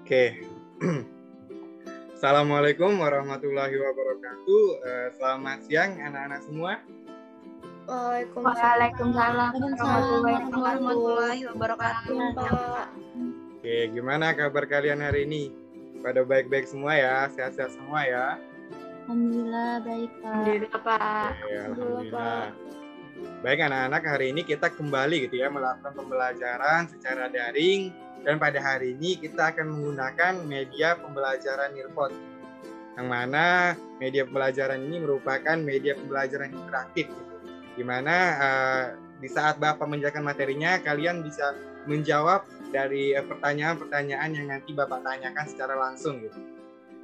Oke. Assalamualaikum warahmatullahi wabarakatuh. Selamat siang anak-anak semua. Waalaikumsalam warahmatullahi wabarakatuh. Oke, gimana kabar kalian hari ini? Pada baik-baik semua ya, sehat-sehat semua ya. Alhamdulillah baik, Pak. Alhamdulillah, Pak. Oke, alhamdulillah. Baik anak-anak, hari ini kita kembali gitu ya melakukan pembelajaran secara daring, dan pada hari ini kita akan menggunakan media pembelajaran Nearpod, yang mana media pembelajaran ini merupakan media pembelajaran interaktif, di mana di saat Bapak menjelaskan materinya, kalian bisa menjawab dari pertanyaan-pertanyaan yang nanti Bapak tanyakan secara langsung gitu.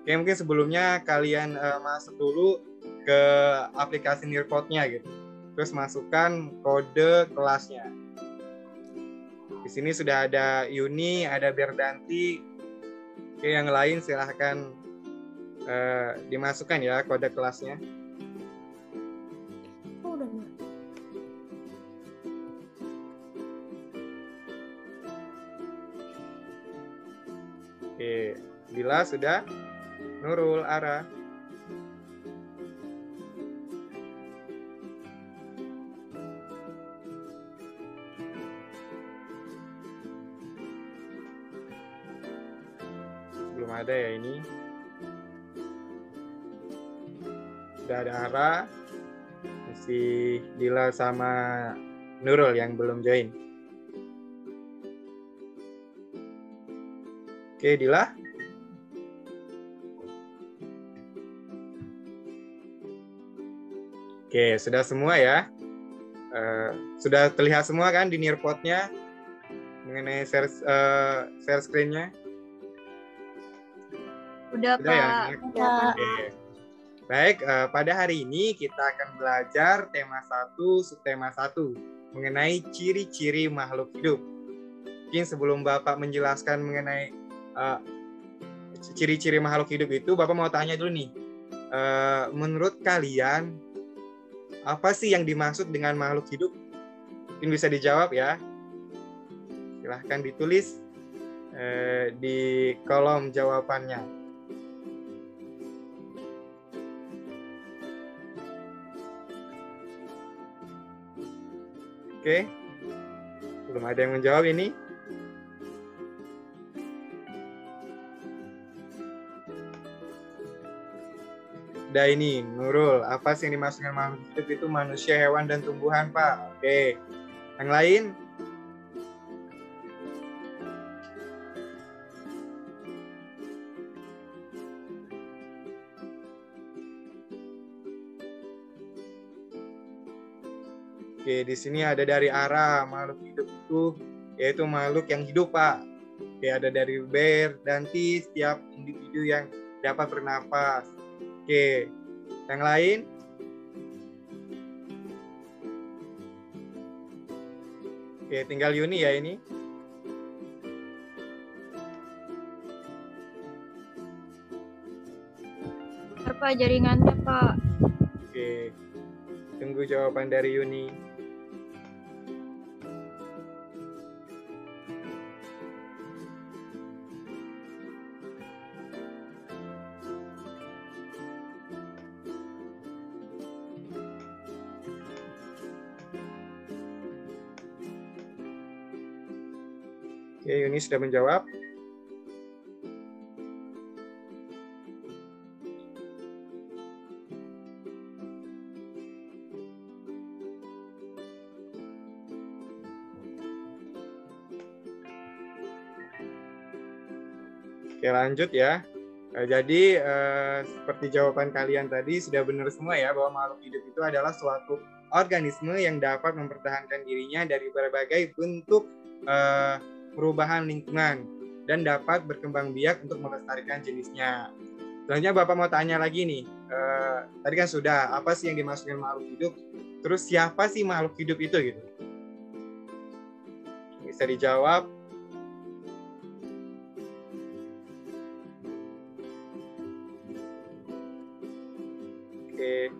Oke, mungkin sebelumnya kalian masuk dulu ke aplikasi Nearpod-nya gitu. Terus masukkan kode kelasnya. Di sini sudah ada Yuni, ada Berdanti. Oke, yang lain silahkan dimasukkan ya kode kelasnya. Oke, Bila sudah? Nurul, Ara. Belum ada ya ini. Sudah ada Ara, masih Dila sama Nurul yang belum join. Oke, Dila. Oke, sudah semua ya. Sudah terlihat semua kan di Nearpod-nya mengenai share screen-nya? Udah, Pak. Ya? Oke. Baik, pada hari ini kita akan belajar tema 1, subtema 1 mengenai ciri-ciri makhluk hidup. Mungkin sebelum Bapak menjelaskan mengenai ciri-ciri makhluk hidup itu, Bapak mau tanya dulu nih. Menurut kalian, apa sih yang dimaksud dengan makhluk hidup? Mungkin bisa dijawab ya. Silahkan ditulis di kolom jawabannya. Oke, belum ada yang menjawab ini. Udah ini, Nurul, apa sih yang dimaksud dengan makhluk hidup itu? Manusia, hewan, dan tumbuhan, Pak. Oke, yang lain? Oke, di sini ada dari Ara, makhluk hidup itu yaitu makhluk yang hidup, Pak. Oke, ada dari Berdanti, setiap individu yang dapat bernapas. Oke, yang lain? Oke, tinggal Yuni ya ini. Apa jaringannya, Pak? Oke, tunggu jawaban dari Yuni. Oke, Yuni sudah menjawab. Oke, lanjut ya. Jadi seperti jawaban kalian tadi sudah benar semua ya, bahwa makhluk hidup itu adalah suatu organisme yang dapat mempertahankan dirinya dari berbagai bentuk perubahan lingkungan dan dapat berkembang biak untuk melestarikan jenisnya. Selanjutnya Bapak mau tanya lagi nih, tadi kan sudah, apa sih yang dimaksudkan makhluk hidup? Terus siapa sih makhluk hidup itu gitu? Bisa dijawab. Oke.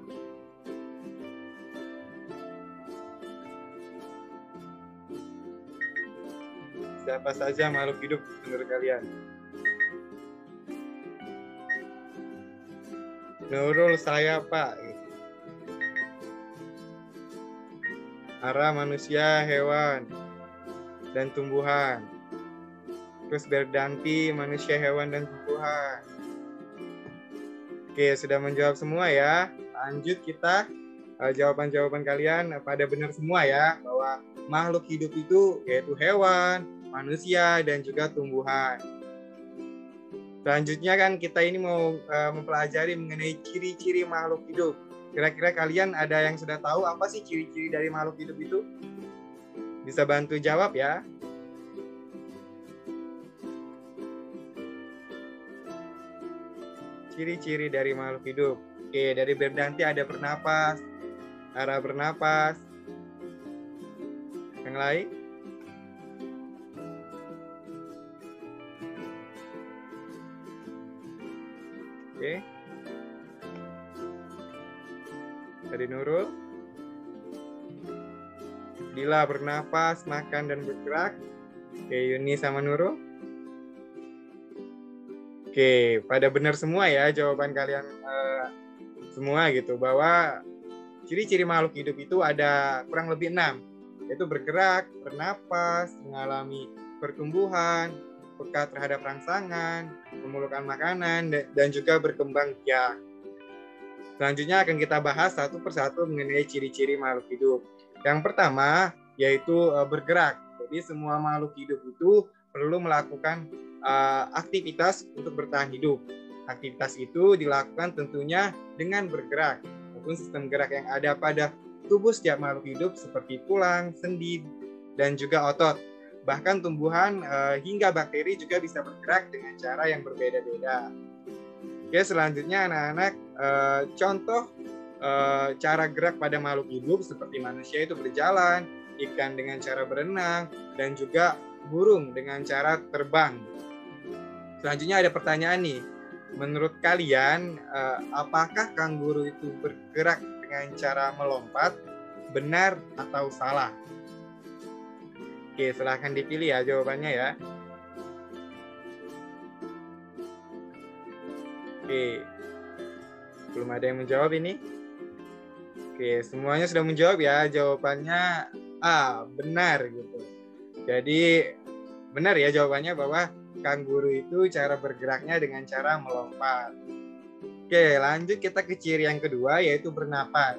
Siapa saja makhluk hidup menurut kalian? Nurul saya Pak. Ara manusia, hewan, dan tumbuhan. Terus Berdanti manusia, hewan, dan tumbuhan. Oke, sudah menjawab semua ya. Lanjut kita jawaban-jawaban kalian pada benar semua ya, bahwa makhluk hidup itu yaitu hewan, manusia, dan juga tumbuhan. Selanjutnya kan kita ini mau mempelajari mengenai ciri-ciri makhluk hidup. Kira-kira kalian ada yang sudah tahu apa sih ciri-ciri dari makhluk hidup itu? Bisa bantu jawab ya. Ciri-ciri dari makhluk hidup. Oke, dari Berdanti ada bernapas, Ara bernapas. Yang lain? Oke. Dari Nurul. Dila bernapas, makan, dan bergerak. Oke, Yuni sama Nurul. Oke, pada benar semua ya jawaban kalian semua gitu, bahwa ciri-ciri makhluk hidup itu ada kurang lebih 6, yaitu bergerak, bernapas, mengalami pertumbuhan, peka terhadap rangsangan, memerlukan makanan, dan juga berkembang biak. Selanjutnya akan kita bahas satu persatu mengenai ciri-ciri makhluk hidup. Yang pertama yaitu bergerak. Jadi semua makhluk hidup itu perlu melakukan aktivitas untuk bertahan hidup. Aktivitas itu dilakukan tentunya dengan bergerak, maupun sistem gerak yang ada pada tubuh setiap makhluk hidup seperti tulang, sendi, dan juga otot. Bahkan tumbuhan hingga bakteri juga bisa bergerak dengan cara yang berbeda-beda. Oke, selanjutnya anak-anak, contoh cara gerak pada makhluk hidup seperti manusia itu berjalan, ikan dengan cara berenang, dan juga burung dengan cara terbang. Selanjutnya ada pertanyaan nih, menurut kalian apakah kanguru itu bergerak dengan cara melompat, benar atau salah? Oke, silahkan dipilih ya jawabannya ya. Oke, belum ada yang menjawab ini. Oke, semuanya sudah menjawab ya. Jawabannya A, benar gitu. Jadi benar ya jawabannya, bahwa kanguru itu cara bergeraknya dengan cara melompat. Oke, lanjut kita ke ciri yang kedua, yaitu bernapas.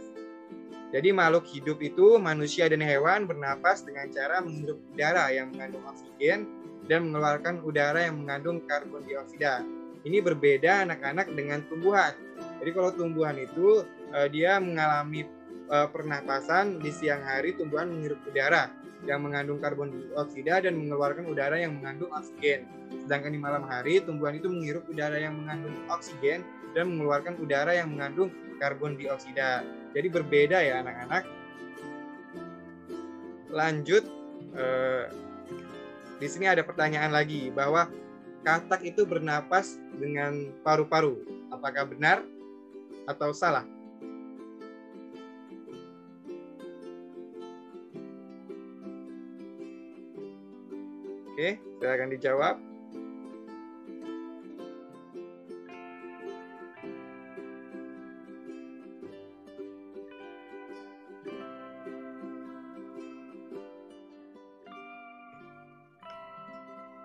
Jadi makhluk hidup itu, manusia dan hewan, bernapas dengan cara menghirup udara yang mengandung oksigen dan mengeluarkan udara yang mengandung karbon dioksida. Ini berbeda anak-anak dengan tumbuhan. Jadi kalau tumbuhan itu dia mengalami pernapasan, di siang hari tumbuhan menghirup udara yang mengandung karbon dioksida dan mengeluarkan udara yang mengandung oksigen. Sedangkan di malam hari tumbuhan itu menghirup udara yang mengandung oksigen dan mengeluarkan udara yang mengandung karbon dioksida. Jadi berbeda ya anak-anak. Lanjut, di sini ada pertanyaan lagi, bahwa katak itu bernapas dengan paru-paru. Apakah benar atau salah? Oke, silakan dijawab.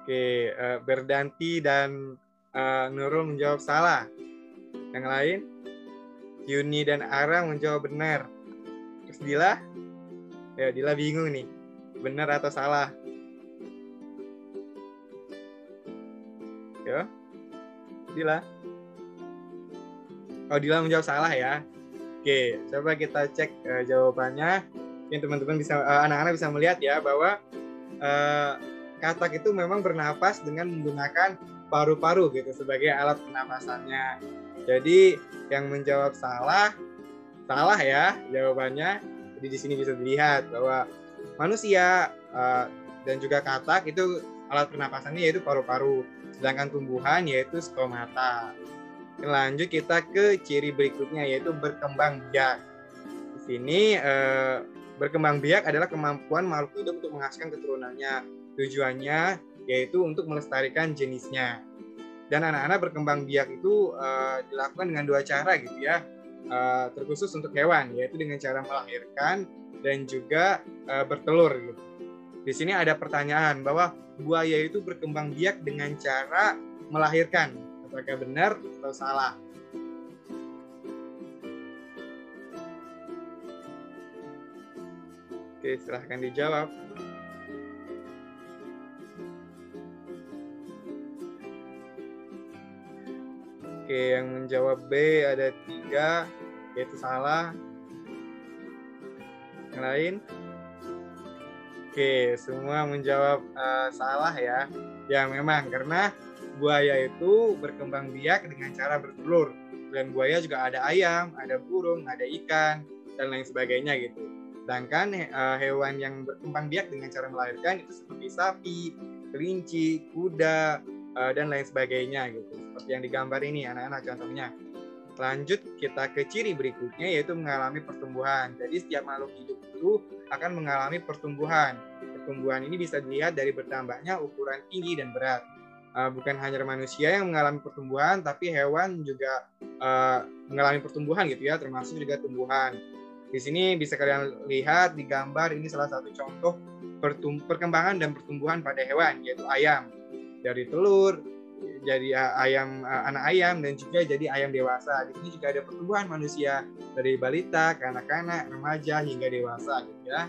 Oke, Berdanti dan Nurul menjawab salah. Yang lain, Yuni dan Ara menjawab benar. Terus Dila? Ya, Dila bingung nih. Benar atau salah? Ya, Dila. Oh, Dila menjawab salah ya. Oke, coba kita cek jawabannya. Mungkin teman-teman bisa, anak-anak bisa melihat ya, bahwa katak itu memang bernapas dengan menggunakan paru-paru gitu sebagai alat pernapasannya. Jadi yang menjawab salah ya jawabannya. Jadi di sini bisa dilihat bahwa manusia dan juga katak itu alat pernapasannya yaitu paru-paru, sedangkan tumbuhan yaitu stomata. Lanjut kita ke ciri berikutnya, yaitu berkembang biak. Di sini berkembang biak adalah kemampuan makhluk hidup untuk menghasilkan keturunannya. Tujuannya yaitu untuk melestarikan jenisnya. Dan anak-anak berkembang biak itu dilakukan dengan dua cara gitu ya, terkhusus untuk hewan, yaitu dengan cara melahirkan dan juga bertelur gitu. Di sini ada pertanyaan bahwa buaya itu berkembang biak dengan cara melahirkan. Apakah benar atau salah? Oke, silahkan dijawab. Oke, yang menjawab B ada 3, yaitu salah. Yang lain? Oke, semua menjawab salah ya. Ya memang, karena buaya itu berkembang biak dengan cara bertelur. Dan buaya juga ada ayam, ada burung, ada ikan, dan lain sebagainya gitu. Sedangkan hewan yang berkembang biak dengan cara melahirkan itu seperti sapi, kelinci, kuda, dan lain sebagainya gitu. Seperti yang digambar ini anak-anak contohnya. Lanjut kita ke ciri berikutnya, yaitu mengalami pertumbuhan. Jadi setiap makhluk hidup itu akan mengalami pertumbuhan. Pertumbuhan ini bisa dilihat dari bertambahnya ukuran tinggi dan berat. Bukan hanya manusia yang mengalami pertumbuhan, tapi hewan juga mengalami pertumbuhan gitu ya, termasuk juga tumbuhan. Di sini bisa kalian lihat di gambar ini salah satu contoh perkembangan dan pertumbuhan pada hewan, yaitu ayam. Dari telur jadi anak ayam dan juga jadi ayam dewasa. Di sini juga ada pertumbuhan manusia dari balita ke anak-anak, remaja hingga dewasa gitu ya.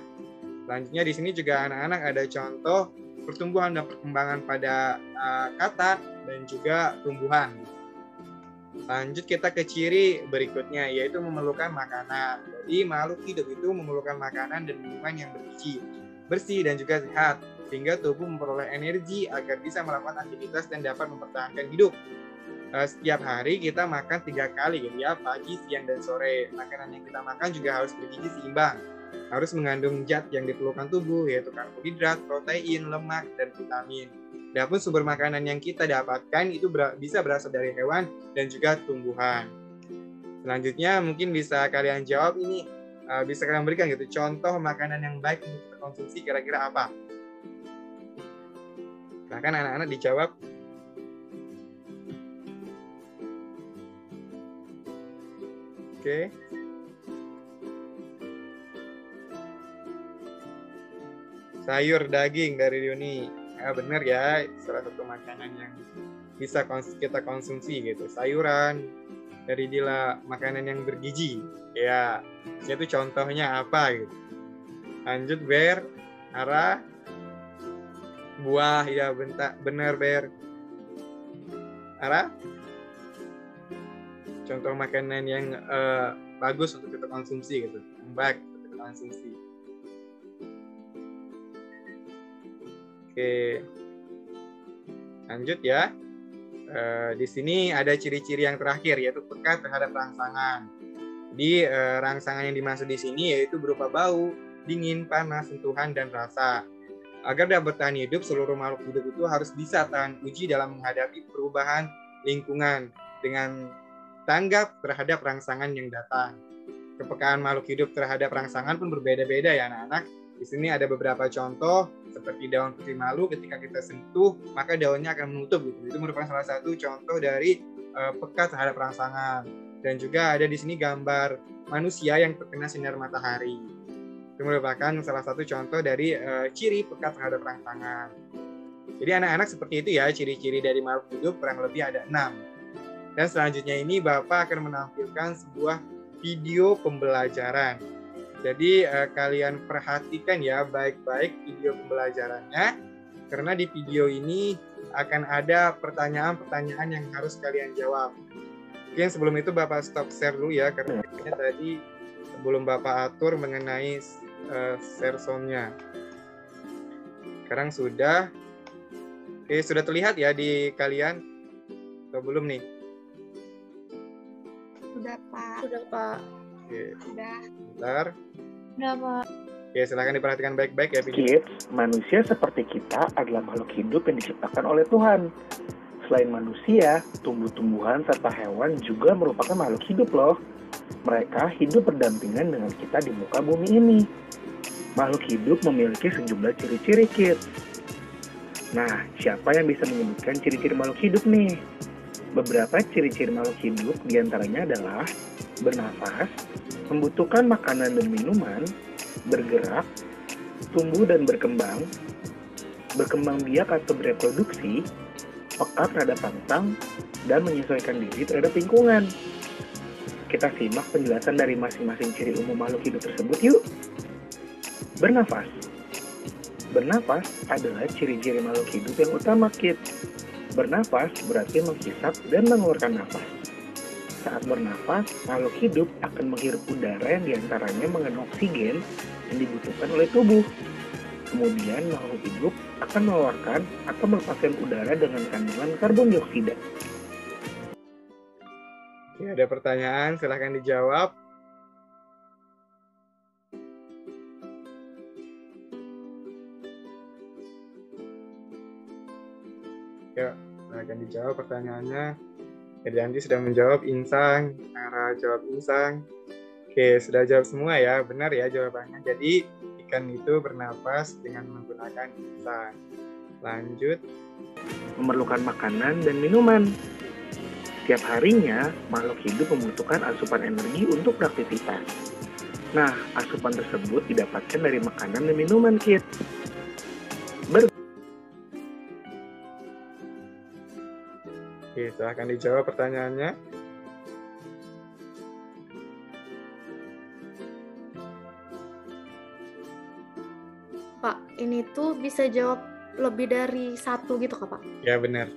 Selanjutnya di sini juga anak-anak ada contoh pertumbuhan dan perkembangan pada katak dan juga tumbuhan. Lanjut kita ke ciri berikutnya, yaitu memerlukan makanan. Jadi makhluk hidup itu memerlukan makanan dan minuman yang bergizi, bersih dan juga sehat, sehingga tubuh memperoleh energi agar bisa melakukan aktivitas dan dapat mempertahankan hidup. Setiap hari kita makan 3 kali gitu ya, pagi, siang, dan sore. Makanan yang kita makan juga harus bergizi seimbang. Harus mengandung zat yang diperlukan tubuh, yaitu karbohidrat, protein, lemak, dan vitamin. Adapun sumber makanan yang kita dapatkan itu bisa berasal dari hewan dan juga tumbuhan. Selanjutnya mungkin bisa kalian jawab ini, bisa kalian berikan gitu contoh makanan yang baik untuk kita konsumsi kira-kira apa? Silahkan anak-anak dijawab. Oke. Sayur, daging dari Yuni. Benar ya, salah satu makanan yang bisa kita konsumsi gitu. Sayuran dari Dila, makanan yang bergizi. Ya, itu contohnya apa gitu. Lanjut Ber, Ara. Buah, ya benar Ber. Ara? Contoh makanan yang bagus untuk kita konsumsi gitu. Yang baik untuk kita konsumsi. Oke, lanjut ya. Di sini ada ciri-ciri yang terakhir, yaitu peka terhadap rangsangan. Jadi rangsangan yang dimaksud di sini yaitu berupa bau, dingin, panas, sentuhan, dan rasa. Agar dapat bertahan hidup, seluruh makhluk hidup itu harus bisa tahan uji dalam menghadapi perubahan lingkungan dengan tanggap terhadap rangsangan yang datang. Kepekaan makhluk hidup terhadap rangsangan pun berbeda-beda ya anak-anak. Di sini ada beberapa contoh seperti daun putih malu, ketika kita sentuh maka daunnya akan menutup gitu. Itu merupakan salah satu contoh dari peka terhadap rangsangan. Dan juga ada di sini gambar manusia yang terkena sinar matahari. Itu merupakan salah satu contoh dari ciri peka terhadap rangsangan. Jadi anak-anak seperti itu ya ciri-ciri dari makhluk hidup, kurang lebih ada 6. Dan selanjutnya ini Bapak akan menampilkan sebuah video pembelajaran. Jadi kalian perhatikan ya baik-baik video pembelajarannya, karena di video ini akan ada pertanyaan-pertanyaan yang harus kalian jawab. Mungkin sebelum itu Bapak stop share dulu ya, karena tadi sebelum Bapak atur mengenai share sound-nya. Sekarang sudah. Oke, sudah terlihat ya di kalian? Atau belum nih? Sudah, Pak. Sudah, Pak. Oke. Sudah. Bentar. Sudah, Pak. Oke, silakan diperhatikan baik-baik ya. Kids, manusia seperti kita adalah makhluk hidup yang diciptakan oleh Tuhan. Selain manusia, tumbuh-tumbuhan serta hewan juga merupakan makhluk hidup loh. Mereka hidup berdampingan dengan kita di muka bumi ini. Makhluk hidup memiliki sejumlah ciri-ciri, kids. Nah, siapa yang bisa menyebutkan ciri-ciri makhluk hidup nih? Beberapa ciri-ciri makhluk hidup diantaranya adalah bernafas, membutuhkan makanan dan minuman, bergerak, tumbuh dan berkembang biak atau bereproduksi, peka terhadap pantang, dan menyesuaikan diri terhadap lingkungan. Kita simak penjelasan dari masing-masing ciri umum makhluk hidup tersebut yuk. Bernafas. Bernafas adalah ciri-ciri makhluk hidup yang utama, kids. Bernafas berarti menghisap dan mengeluarkan nafas. Saat bernafas, makhluk hidup akan menghirup udara yang diantaranya mengandung oksigen yang dibutuhkan oleh tubuh. Kemudian makhluk hidup akan mengeluarkan atau melepaskan udara dengan kandungan karbon dioksida. Oke, ada pertanyaan, silahkan dijawab. Ya, silahkan dijawab pertanyaannya. Edianti sudah menjawab insang, Nara jawab insang. Oke, sudah jawab semua ya, benar ya jawabannya. Jadi ikan itu bernapas dengan menggunakan insang. Lanjut. Memerlukan makanan dan minuman. Setiap harinya, makhluk hidup membutuhkan asupan energi untuk beraktivitas. Nah, asupan tersebut didapatkan dari makanan dan minuman, kids. Oke, silahkan dijawab pertanyaannya. Pak, ini tuh bisa jawab lebih dari satu gitu kah, Pak? Ya, benar.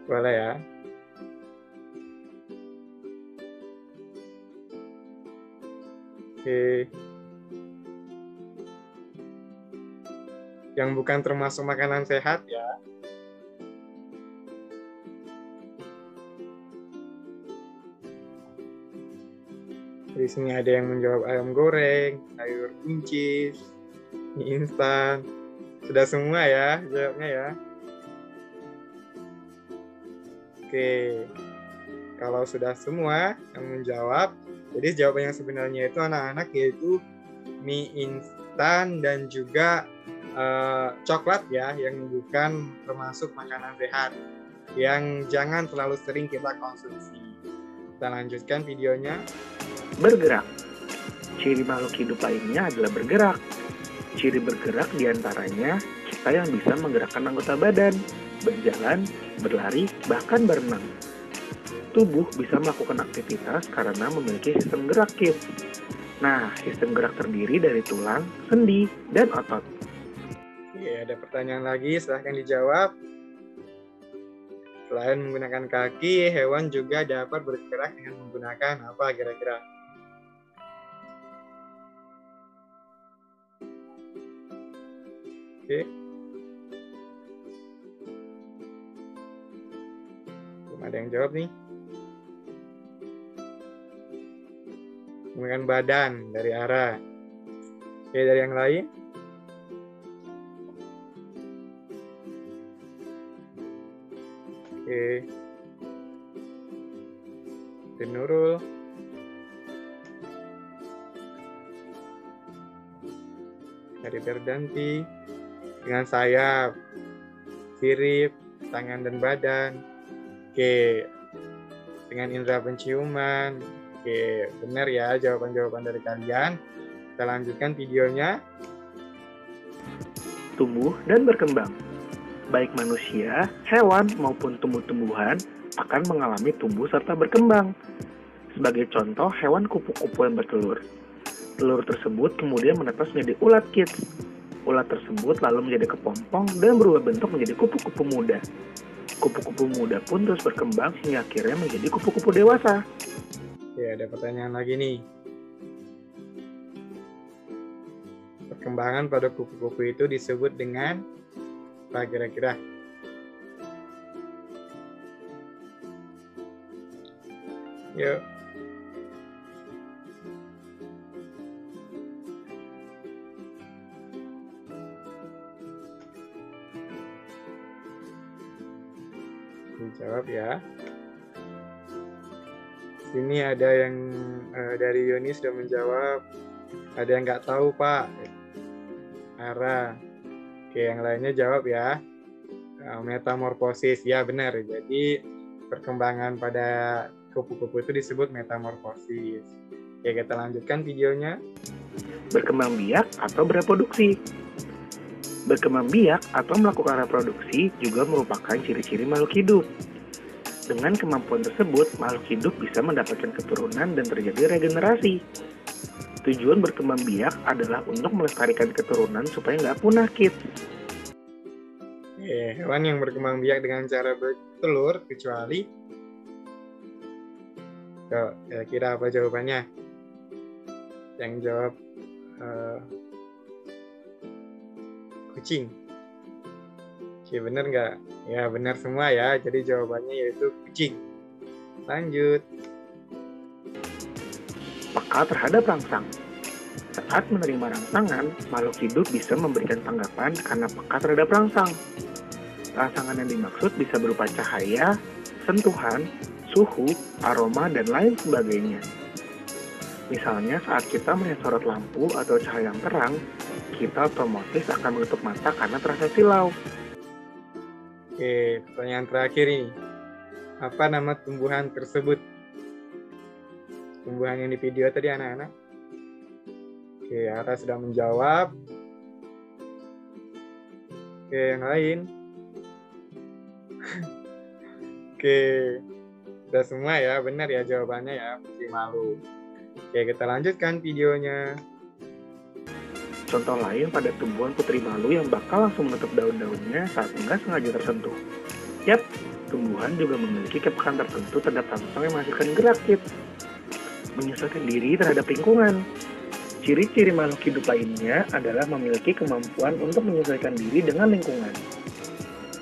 Boleh ya. Oke. Yang bukan termasuk makanan sehat ya. Di sini ada yang menjawab ayam goreng, sayur buncis, mie instan. Sudah semua ya jawabnya ya. Oke. Kalau sudah semua yang menjawab, jadi jawaban yang sebenarnya itu anak-anak yaitu mie instan dan juga coklat ya, yang bukan termasuk makanan sehat, yang jangan terlalu sering kita konsumsi. Kita lanjutkan videonya. Bergerak. Ciri makhluk hidup lainnya adalah bergerak. Ciri bergerak diantaranya kita yang bisa menggerakkan anggota badan, berjalan, berlari, bahkan berenang. Tubuh bisa melakukan aktivitas karena memiliki sistem gerak, kids. Nah, sistem gerak terdiri dari tulang, sendi, dan otot. Oke, ada pertanyaan lagi, silahkan dijawab. Selain menggunakan kaki, hewan juga dapat bergerak dengan menggunakan apa kira-kira? Oke. Belum ada yang jawab nih. Menggunakan badan dari arah. Oke, dari yang lain? Oke. Nurul. Dari Berdanti. Dengan sayap, sirip, tangan dan badan. Oke. Dengan indera penciuman. Oke, benar ya jawaban-jawaban dari kalian. Kita lanjutkan videonya. Tumbuh dan berkembang. Baik manusia, hewan, maupun tumbuh-tumbuhan akan mengalami tumbuh serta berkembang. Sebagai contoh, hewan kupu-kupu yang bertelur. Telur tersebut kemudian menetas menjadi ulat, kids. Ulat tersebut lalu menjadi kepompong dan berubah bentuk menjadi kupu-kupu muda. Kupu-kupu muda pun terus berkembang hingga akhirnya menjadi kupu-kupu dewasa. Oke, ada pertanyaan lagi nih. Perkembangan pada kupu-kupu itu disebut dengan apa kira-kira? Yuk. Dijawab ya. Sini ada yang dari Yoni sudah menjawab. Ada yang nggak tahu, Pak. Ara. Oke, yang lainnya jawab ya. Metamorfosis, ya benar. Jadi perkembangan pada kupu-kupu itu disebut metamorfosis. Oke, kita lanjutkan videonya. Berkembang biak atau bereproduksi. Berkembang biak atau melakukan reproduksi juga merupakan ciri-ciri makhluk hidup. Dengan kemampuan tersebut, makhluk hidup bisa mendapatkan keturunan dan terjadi regenerasi. Tujuan berkembang biak adalah untuk melestarikan keturunan supaya nggak punah, kids. Hewan yang berkembang biak dengan cara bertelur kecuali, kira-kira apa jawabannya? Yang jawab kucing. Oke, benar nggak? Ya, benar semua ya. Jadi jawabannya yaitu kucing. Lanjut. Peka terhadap rangsang. Saat menerima rangsangan, makhluk hidup bisa memberikan tanggapan karena peka terhadap rangsang. Rangsangan yang dimaksud bisa berupa cahaya, sentuhan, suhu, aroma, dan lain sebagainya. Misalnya saat kita melihat sorot lampu atau cahaya yang terang, kita otomatis akan menutup mata karena terasa silau. Oke, pertanyaan terakhir ini. Apa nama tumbuhan tersebut? Tumbuhan yang di video tadi anak-anak. Oke, Ara sudah menjawab. Oke, yang lain. Oke, sudah semua ya, benar ya jawabannya ya, putri malu. Oke, kita lanjutkan videonya. Contoh lain pada tumbuhan putri malu yang bakal langsung menutup daun-daunnya saat nggak sengaja tersentuh. Yap, tumbuhan juga memiliki kepekaan tertentu terhadap rangsang yang menghasilkan gerak, kids. Menyesuaikan diri terhadap lingkungan. Ciri-ciri makhluk hidup lainnya adalah memiliki kemampuan untuk menyesuaikan diri dengan lingkungan.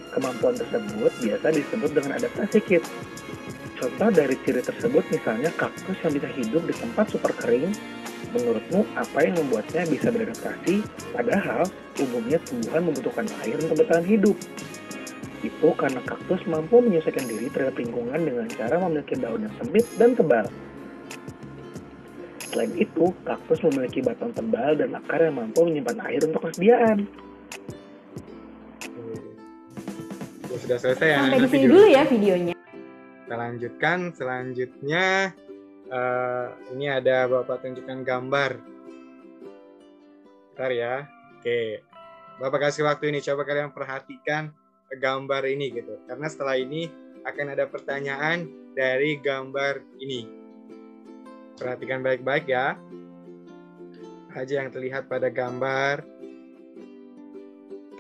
Kemampuan tersebut biasa disebut dengan adaptasi, kids. Contoh dari ciri tersebut misalnya kaktus yang bisa hidup di tempat super kering. Menurutmu, apa yang membuatnya bisa beradaptasi? Padahal, umumnya tumbuhan membutuhkan air untuk bertahan hidup. Itu karena kaktus mampu menyesuaikan diri terhadap lingkungan dengan cara memiliki daun yang sempit dan tebal. Selain itu, kaktus memiliki batang tebal dan akar yang mampu menyimpan air untuk persediaan. Sudah selesai ya. Sampai di sini dulu ya videonya. Kita lanjutkan. Selanjutnya, ini ada Bapak tunjukkan gambar. Bentar ya. Oke. Bapak kasih waktu ini. Coba kalian perhatikan gambar ini gitu. Karena setelah ini akan ada pertanyaan dari gambar ini. Perhatikan baik-baik ya. Apa aja yang terlihat pada gambar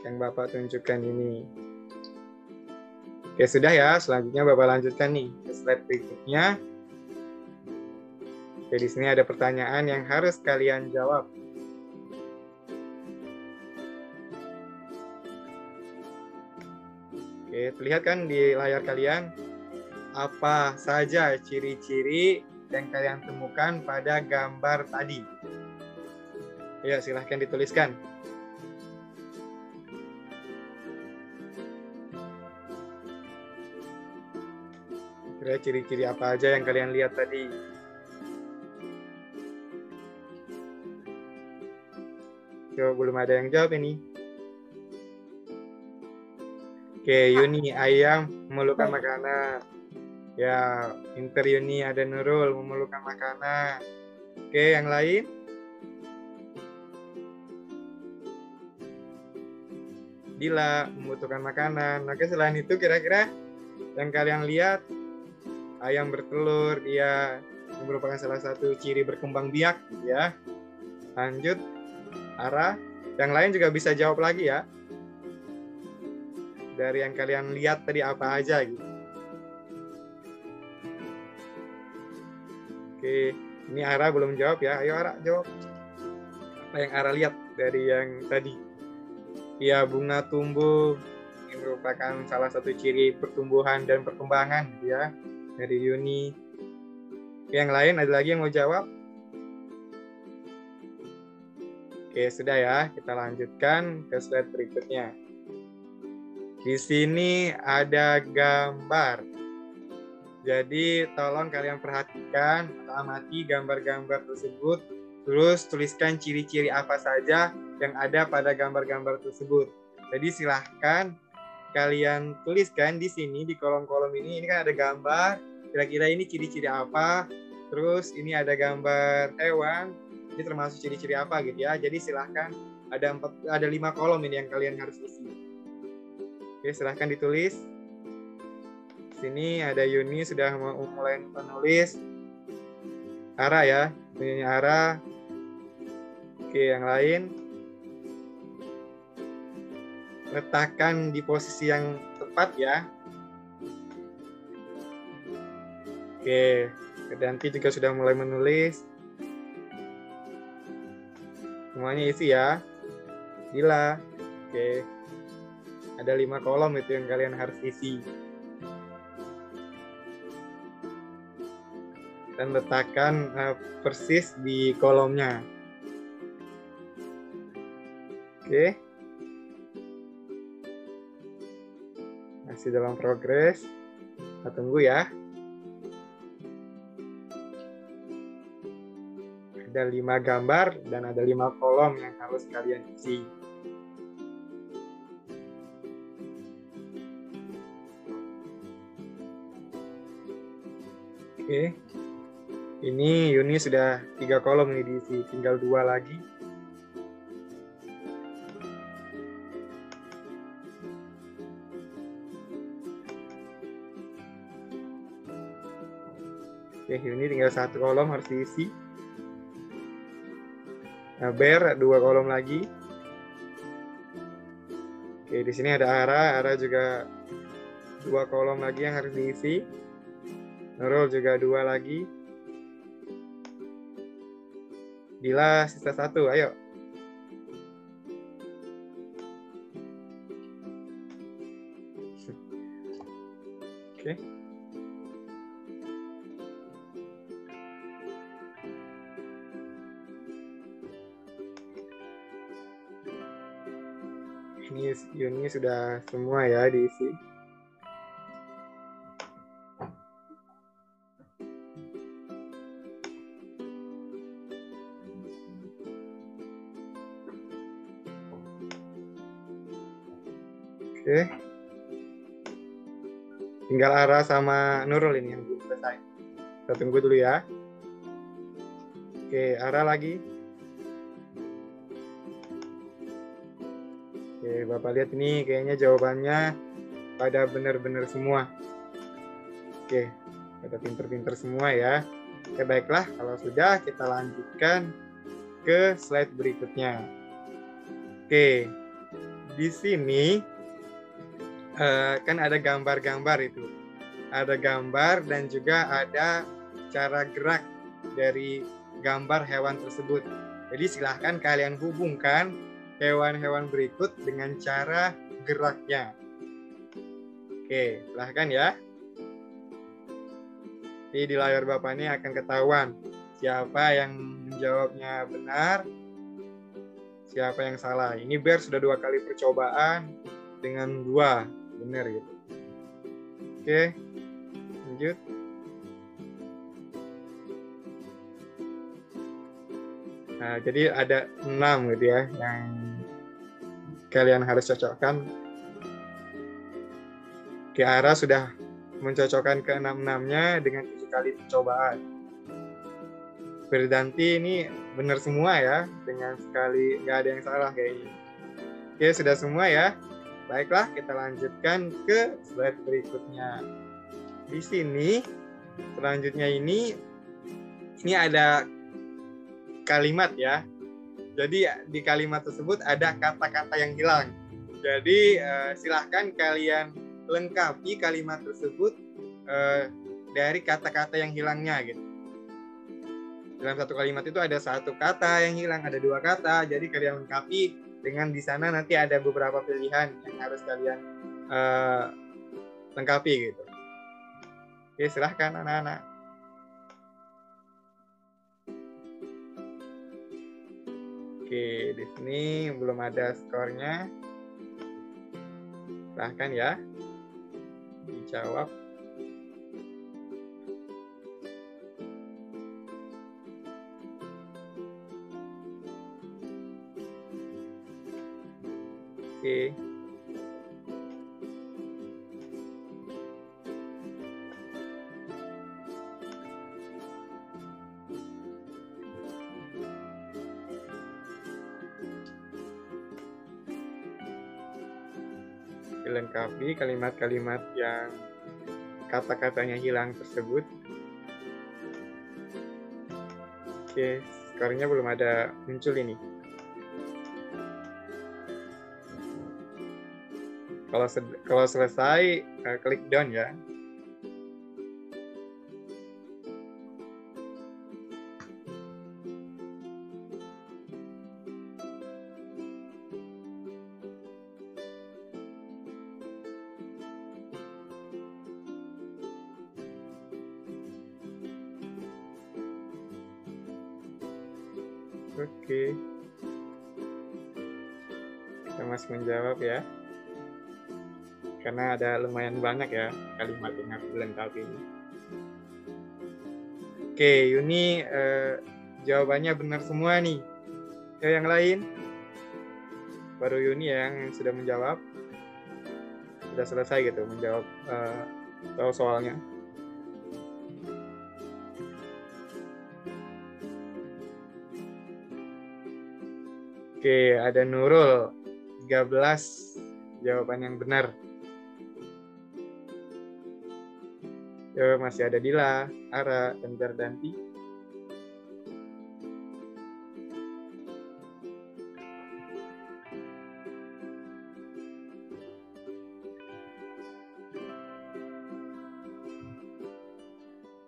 yang Bapak tunjukkan ini. Oke, sudah ya. Selanjutnya Bapak lanjutkan nih ke slide berikutnya. Oke, di sini ada pertanyaan yang harus kalian jawab. Oke, terlihat kan di layar kalian apa saja ciri-ciri yang kalian temukan pada gambar tadi. Ya, silahkan dituliskan. Kira ciri-ciri apa aja yang kalian lihat tadi? Coba belum ada yang jawab ini. Oke, Yuni, ayam memerlukan makanan. Ya, Inter Yuni ada Nurul memerlukan makanan. Oke, yang lain? Dila membutuhkan makanan. Oke, selain itu kira-kira yang kalian lihat, ayam bertelur, dia merupakan salah satu ciri berkembang biak, gitu ya. Lanjut, Ara. Yang lain juga bisa jawab lagi ya. Dari yang kalian lihat tadi apa aja gitu. Oke, ini Ara belum jawab ya. Ayo Ara, jawab. Apa yang Ara lihat dari yang tadi? Ya, bunga tumbuh. Ini merupakan salah satu ciri pertumbuhan dan perkembangan gitu ya. Dari Yuni. Yang lain ada lagi yang mau jawab? Oke, sudah ya. Kita lanjutkan ke slide berikutnya. Di sini ada gambar. Jadi tolong kalian perhatikan atau amati gambar-gambar tersebut. Terus tuliskan ciri-ciri apa saja yang ada pada gambar-gambar tersebut. Jadi silahkan kalian tuliskan di sini di kolom-kolom ini kan ada gambar, kira-kira ini ciri-ciri apa, terus ini ada gambar hewan, ini termasuk ciri-ciri apa gitu ya. Jadi silahkan ada 5 kolom ini yang kalian harus isi. Oke, silahkan ditulis. Sini ada Yuni sudah mulai menulis. Ara ya, ini Ara. Oke, yang lain letakkan di posisi yang tepat ya. Oke, Kedanti juga sudah mulai menulis. Semuanya isi ya. Gila. Oke. Ada 5 kolom itu yang kalian harus isi. Dan letakkan persis di kolomnya. Oke. Masih dalam progres. Kita tunggu ya. Ada 5 gambar dan ada 5 kolom yang harus kalian isi. Oke. Ini Yuni sudah 3 kolom nih diisi, tinggal 2 lagi. Oke, Yuni tinggal 1 kolom harus diisi. Nah, Ber 2 kolom lagi. Oke, di sini ada Ara juga 2 kolom lagi yang harus diisi. Nurul juga 2 lagi. Dila sisa 1, ayo. Oke. Ini sudah semua ya diisi. Oke. Tinggal Ara sama Nurul ini yang belum selesai. Kita tunggu dulu ya. Oke, Ara lagi. Oke, Bapak lihat ini kayaknya jawabannya pada benar-benar semua. Oke, pada pinter-pinter semua ya. Oke, baiklah. Kalau sudah, kita lanjutkan ke slide berikutnya. Oke, di sini kan ada gambar-gambar itu. Ada gambar dan juga ada cara gerak dari gambar hewan tersebut. Jadi silahkan kalian hubungkan hewan-hewan berikut dengan cara geraknya. Oke, silahkan ya. Jadi di layar Bapak ini akan ketahuan siapa yang menjawabnya benar, siapa yang salah. Ini Ber sudah 2 kali percobaan dengan 2 benar gitu. Oke, lanjut. Nah, jadi ada 6 gitu ya yang kalian harus cocokkan. Oke, Ara sudah mencocokkan ke 6-6-nya dengan 7 kali percobaan. Berdanti ini benar semua ya, dengan sekali nggak ada yang salah kayaknya. Oke, sudah semua ya. Baiklah, kita lanjutkan ke slide berikutnya. Di sini, selanjutnya ini ada kalimat ya. Jadi di kalimat tersebut ada kata-kata yang hilang. Jadi silahkan kalian lengkapi kalimat tersebut dari kata-kata yang hilangnya gitu. Dalam satu kalimat itu ada 1 kata yang hilang, ada 2 kata. Jadi kalian lengkapi dengan di sana nanti ada beberapa pilihan yang harus kalian lengkapi gitu. Oke, silahkan anak-anak. Oke, di sini belum ada skornya. Silahkan ya dijawab. Oke. dilengkapi kalimat-kalimat yang kata-katanya hilang tersebut. Oke, skornya belum ada muncul ini. Kalau selesai, klik done ya. Oke. Kita masih menjawab ya. Karena ada lumayan banyak ya kalimat yang harus dilengkapi. Oke, Yuni jawabannya benar semua nih. Yang lain? Baru Yuni ya yang sudah menjawab. Sudah selesai gitu menjawab soalnya. Oke, ada Nurul. 13 jawaban yang benar. Masih ada Dila, Ara, dan Berdanti.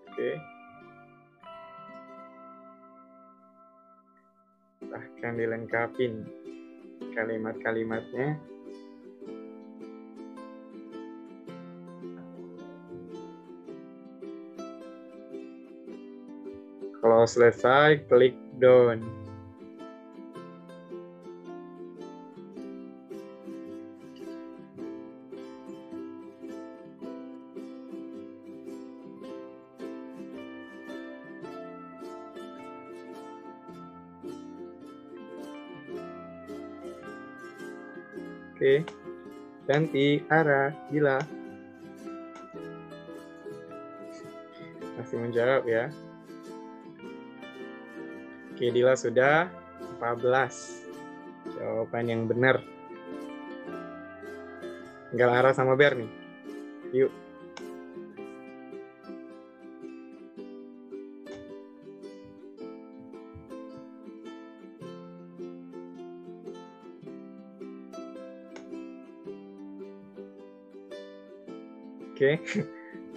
Oke. Silahkan dilengkapin kalimat-kalimatnya. Kalau selesai, klik done. Oke, ganti arah, Dila. Masih menjawab ya. Oke, Dila sudah 14. Jawaban yang benar. Tinggal Ara sama Ber nih. Yuk. Oke,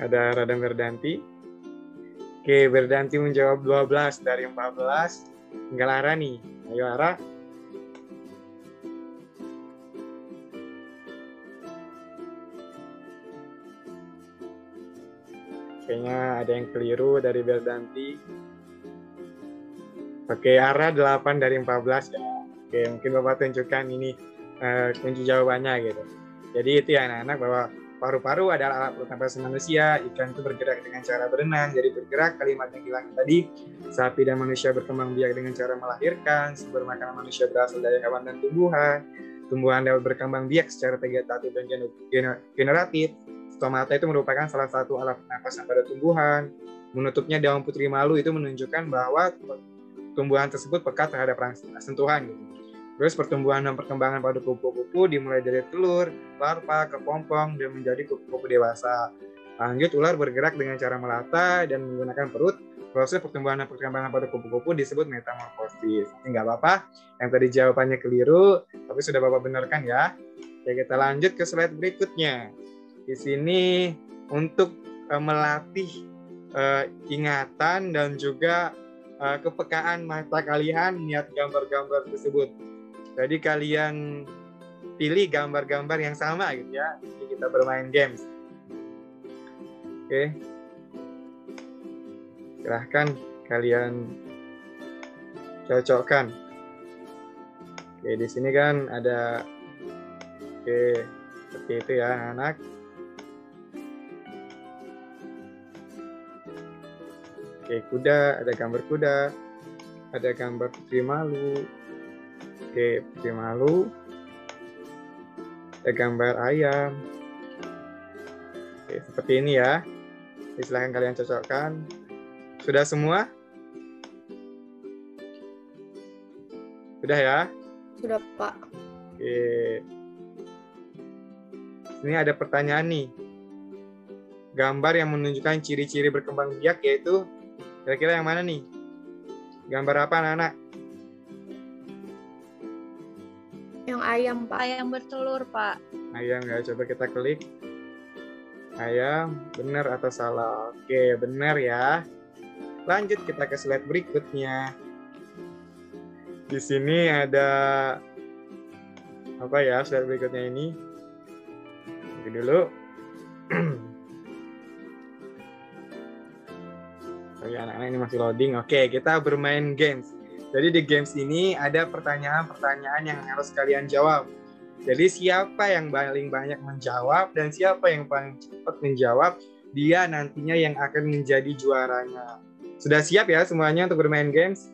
ada Ara dan Berdanti. Oke, Berdanti menjawab 12 dari 14. Tinggal Ara nih. Ayo Ara. Kayaknya ada yang keliru dari Berdanti. Oke, Ara 8 dari 14 ya. Oke, mungkin Bapak tunjukkan ini kunci jawabannya gitu. Jadi itu ya anak-anak, bahwa paru-paru adalah alat bernafas manusia, ikan itu bergerak dengan cara berenang, jadi bergerak. Kalimat yang hilang tadi, sapi dan manusia berkembang biak dengan cara melahirkan, sumber makanan manusia berasal dari hewan dan tumbuhan, tumbuhan dapat berkembang biak secara vegetatif dan generatif. Stomata itu merupakan salah satu alat pernapasan pada tumbuhan. Menutupnya daun putri malu itu menunjukkan bahwa tumbuhan tersebut peka terhadap sentuhan gitu. Terus pertumbuhan dan perkembangan pada kupu-kupu dimulai dari telur, larva, kepompong, dan menjadi kupu-kupu dewasa. Lanjut, ular bergerak dengan cara melata dan menggunakan perut. Proses pertumbuhan dan perkembangan pada kupu-kupu disebut metamorfosis. Nggak apa-apa, yang tadi jawabannya keliru, tapi sudah Bapak benarkan ya. Oke, kita lanjut ke slide berikutnya. Di sini untuk melatih ingatan dan juga kepekaan mata kalian melihat gambar-gambar tersebut. Jadi kalian pilih gambar-gambar yang sama gitu ya. Jadi kita bermain games. Oke. Silahkan kalian cocokkan. Oke, di sini kan ada seperti itu ya anak. Oke, kuda, ada gambar kuda. Ada gambar putri malu. Oke, putri malu. Ada gambar ayam. Oke, seperti ini ya. Silahkan kalian cocokkan. Sudah semua? Sudah ya? Sudah, Pak. Oke. Ini ada pertanyaan nih. Gambar yang menunjukkan ciri-ciri berkembang biak yaitu kira-kira yang mana nih? Gambar apa anak-anak? Yang ayam, Pak. Ayam bertelur, Pak. Ayam ya, coba kita klik. Ayam, benar atau salah? Oke, benar ya. Lanjut kita ke slide berikutnya. Di sini ada apa ya slide berikutnya ini? Oke dulu. Oke, anak-anak ini masih loading. Oke, kita bermain games. Jadi di games ini ada pertanyaan-pertanyaan yang harus kalian jawab. Jadi siapa yang paling banyak menjawab dan siapa yang paling cepat menjawab, dia nantinya yang akan menjadi juaranya. Sudah siap ya semuanya untuk bermain games?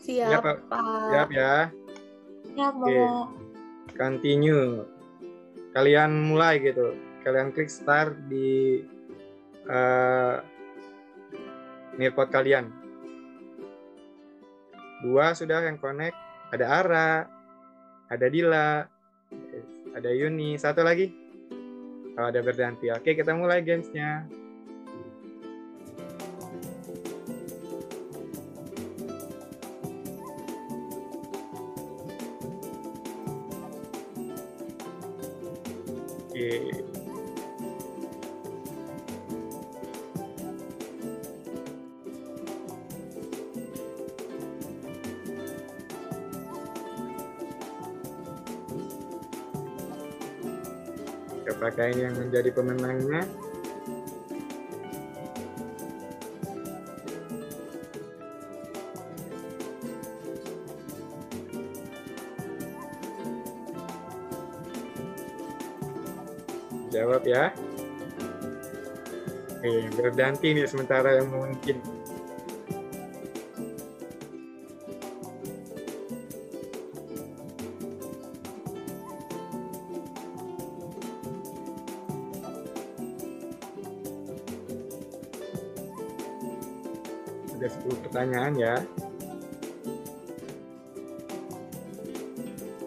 Siap, Pak. Pak. Siap ya? Ya, Oke. Continue. Kalian mulai gitu. Kalian klik start di Nearpod kalian. 2 sudah yang connect. Ada Ara, ada Dila, ada Yuni. 1 lagi. Oh, ada Berdanti. Oke, kita mulai gamesnya. Oke. Apakah ini yang menjadi pemenangnya? Jawab ya. Oke, Berdanti nih sementara yang mungkin. Ada 10 pertanyaan ya.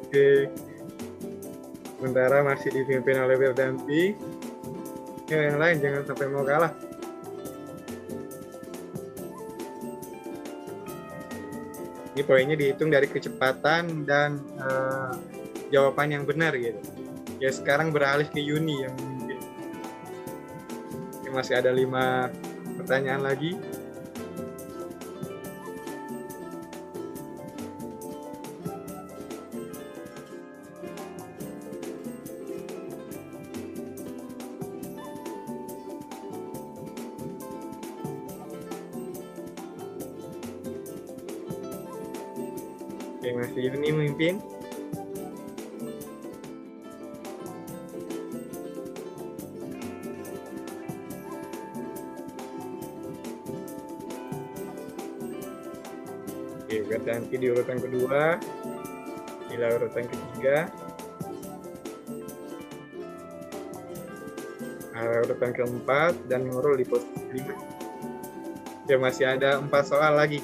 Oke. Sementara masih dipimpin oleh Berdanti. Ya, yang lain jangan sampai mau kalah. Ini poinnya dihitung dari kecepatan dan jawaban yang benar gitu. Ya sekarang beralih ke Yuni yang mungkin. Ini masih ada 5 pertanyaan lagi. Oke, masih Yuni memimpin. Oke, Berdanti di urutan kedua. Dila urutan ketiga. Ara urutan keempat dan Nurul di posisi kelima. Ya, masih ada 4 soal lagi.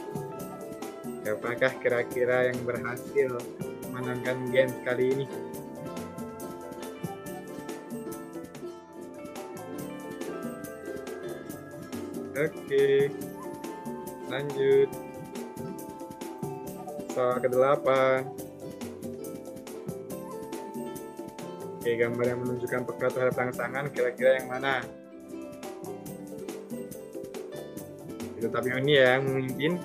Apakah kira-kira yang berhasil memenangkan game kali ini? Oke, lanjut. Soal ke-8. Oke, gambar yang menunjukkan peka terhadap rangsangan kira-kira yang mana? Itu tapi ini ya yang memimpin.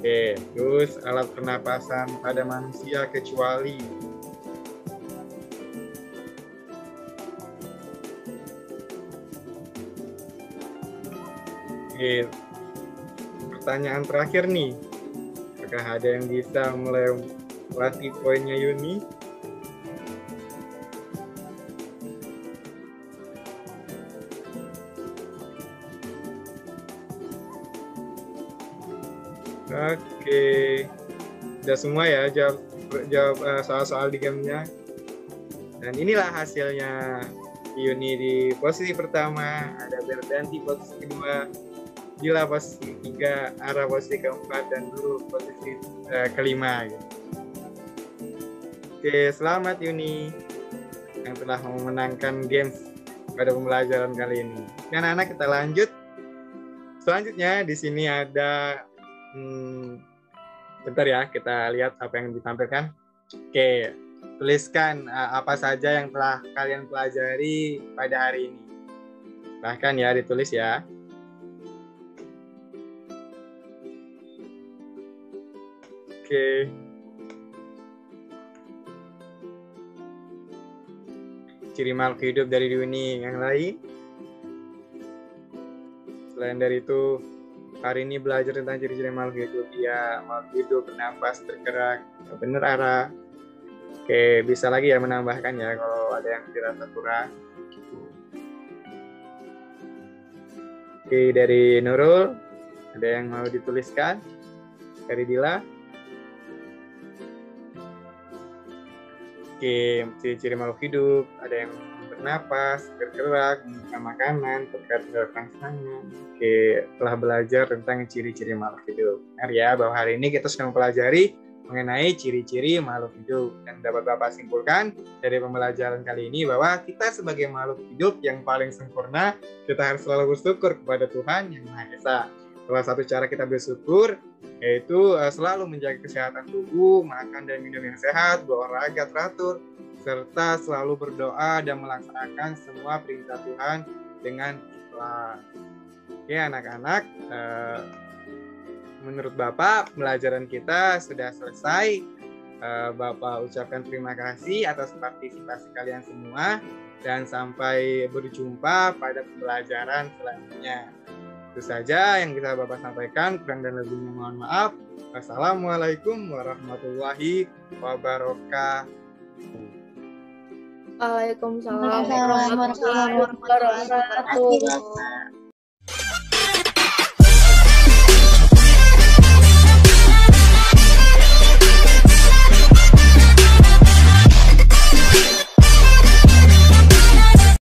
Oke, terus alat pernapasan pada manusia kecuali. Oke, pertanyaan terakhir nih. Apakah ada yang bisa melewati poinnya Yuni? Oke, udah semua ya jawab soal-soal di gamenya. Dan inilah hasilnya. Yuni di posisi pertama, ada Berdanti posisi kedua, Dila posisi ketiga, Ara posisi keempat, dan Nurul posisi kelima. Gitu. Oke, selamat Yuni yang telah memenangkan games pada pembelajaran kali ini. Oke, anak-anak, kita lanjut. Selanjutnya di sini ada bentar ya, kita lihat apa yang ditampilkan. Oke, tuliskan apa saja yang telah kalian pelajari pada hari ini. Bahkan ya, ditulis ya. Oke. Ciri makhluk hidup dari dunia yang lain. Selain dari itu, hari ini belajar tentang ciri-ciri makhluk hidup. Ya, makhluk hidup bernapas, bergerak, benar arah. Oke, bisa lagi ya menambahkan ya kalau ada yang dirasa kurang. Oke, dari Nurul, ada yang mau dituliskan? Dari Dila? Oke, ciri-ciri makhluk hidup, ada yang bernapas, bergerak, makan makanan, bergerak rangsangan. Oke, telah belajar tentang ciri-ciri makhluk hidup. Benar ya, bahwa hari ini kita sedang mempelajari mengenai ciri-ciri makhluk hidup. Dan dapat Bapak simpulkan dari pembelajaran kali ini bahwa kita sebagai makhluk hidup yang paling sempurna, kita harus selalu bersyukur kepada Tuhan Yang Maha Esa. Salah satu cara kita bersyukur yaitu selalu menjaga kesehatan tubuh, makan dan minum yang sehat, berolahraga teratur, serta selalu berdoa dan melaksanakan semua perintah Tuhan dengan ikhlas. Oke anak-anak, menurut Bapak pembelajaran kita sudah selesai. Bapak ucapkan terima kasih atas partisipasi kalian semua dan sampai berjumpa pada pembelajaran selanjutnya. Itu saja yang bisa Bapak sampaikan, kurang dan lebihnya mohon maaf. Wassalamualaikum warahmatullahi wabarakatuh. Waalaikumsalam Waalaikumsalam warahmatullahi wabarakatuh.